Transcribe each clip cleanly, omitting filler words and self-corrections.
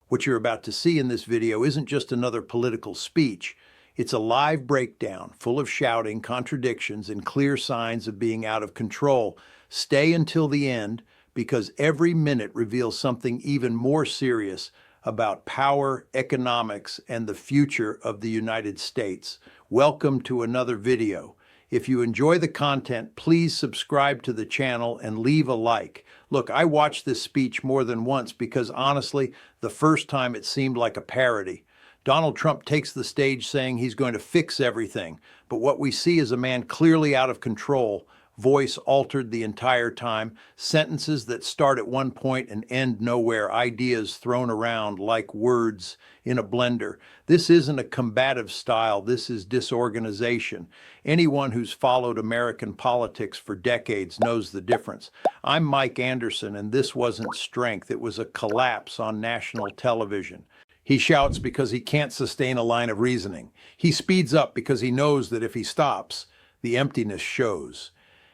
What you're about to see in this video isn't just another political speech. It's a live breakdown full of shouting, contradictions, and clear signs of being out of control. Stay until the end because every minute reveals something even more serious about power, economics, and the future of the United States. Welcome to another video. If you enjoy the content, please subscribe to the channel and leave a like. Look, I watched this speech more than once because honestly, the first time it seemed like a parody. Donald Trump takes the stage saying he's going to fix everything, but what we see is a man clearly out of control, voice altered the entire time, sentences that start at one point and end nowhere, ideas thrown around like words in a blender. This isn't a combative style, this is disorganization. Anyone who's followed American politics for decades knows the difference. I'm Mike Anderson, and this wasn't strength, it was a collapse on national television. He shouts because he can't sustain a line of reasoning. He speeds up because he knows that if he stops, the emptiness shows.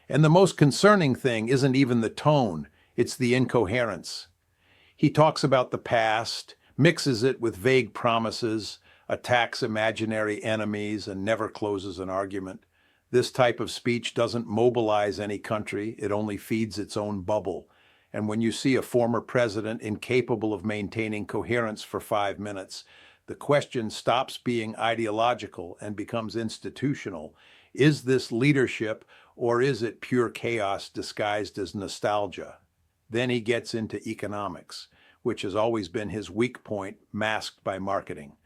And the most concerning thing isn't even the tone, it's the incoherence. He talks about the past, mixes it with vague promises, attacks imaginary enemies, and never closes an argument. This type of speech doesn't mobilize any country, it only feeds its own bubble. And when you see a former president incapable of maintaining coherence for 5 minutes, the question stops being ideological and becomes institutional. Is this leadership, or is it pure chaos disguised as nostalgia? Then he gets into economics, which has always been his weak point, masked by marketing.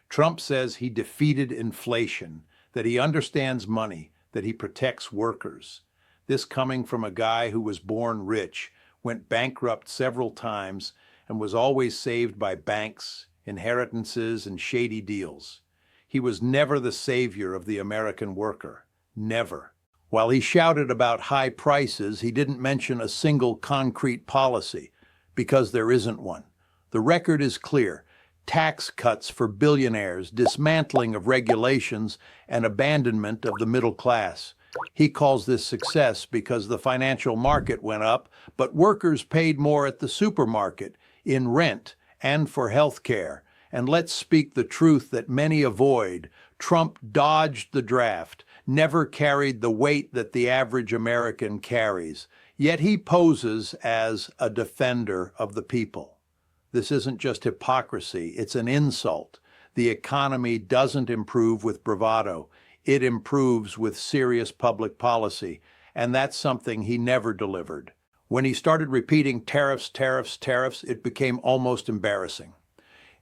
Trump says he defeated inflation, that he understands money, that he protects workers. This coming from a guy who was born rich, went bankrupt several times, and was always saved by banks, inheritances, and shady deals. He was never the savior of the American worker. Never. While he shouted about high prices, he didn't mention a single concrete policy, because there isn't one. The record is clear. Tax cuts for billionaires, dismantling of regulations, and abandonment of the middle class. He calls this success because the financial market went up, but workers paid more at the supermarket, in rent, and for health care. And let's speak the truth that many avoid. Trump dodged the draft, never carried the weight that the average American carries. Yet he poses as a defender of the people. This isn't just hypocrisy, it's an insult. The economy doesn't improve with bravado. It improves with serious public policy, and that's something he never delivered. When he started repeating tariffs, tariffs, tariffs, it became almost embarrassing.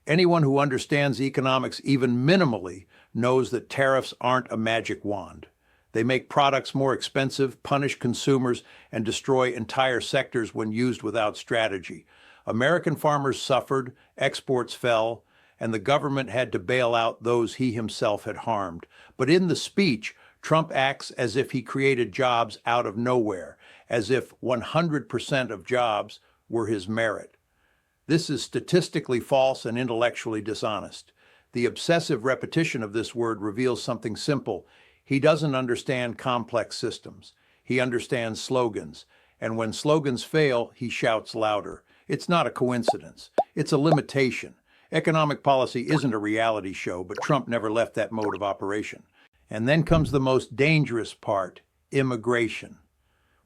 Anyone who understands economics even minimally knows that tariffs aren't a magic wand. They make products more expensive, punish consumers, and destroy entire sectors when used without strategy. American farmers suffered, exports fell, and the government had to bail out those he himself had harmed. But in the speech, Trump acts as if he created jobs out of nowhere, as if 100% of jobs were his merit. This is statistically false and intellectually dishonest. The obsessive repetition of this word reveals something simple. He doesn't understand complex systems. He understands slogans. And when slogans fail, he shouts louder. It's not a coincidence. It's a limitation. Economic policy isn't a reality show, but Trump never left that mode of operation. And then comes the most dangerous part, immigration.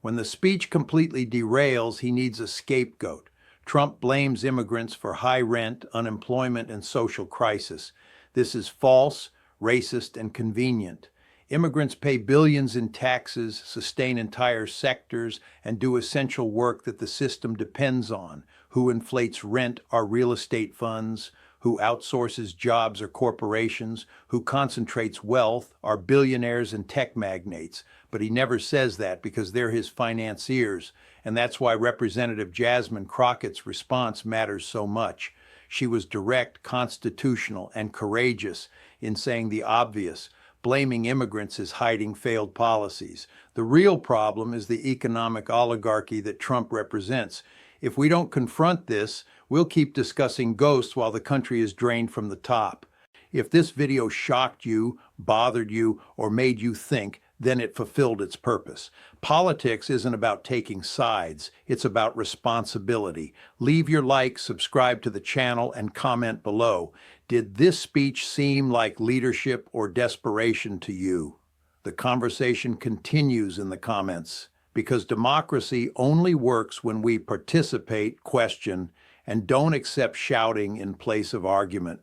When the speech completely derails, he needs a scapegoat. Trump blames immigrants for high rent, unemployment, and social crisis. This is false, racist, and convenient. Immigrants pay billions in taxes, sustain entire sectors, and do essential work that the system depends on. Who inflates rent are real estate funds. Who outsources jobs are corporations. Who concentrates wealth are billionaires and tech magnates. But he never says that because they're his financiers. And that's why Representative Jasmine Crockett's response matters so much. She was direct, constitutional, and courageous in saying the obvious. Blaming immigrants is hiding failed policies. The real problem is the economic oligarchy that Trump represents. If we don't confront this, we'll keep discussing ghosts while the country is drained from the top. If this video shocked you, bothered you, or made you think, then it fulfilled its purpose. Politics isn't about taking sides, it's about responsibility. Leave your like, subscribe to the channel, and comment below. Did this speech seem like leadership or desperation to you? The conversation continues in the comments, because democracy only works when we participate, question, and don't accept shouting in place of argument.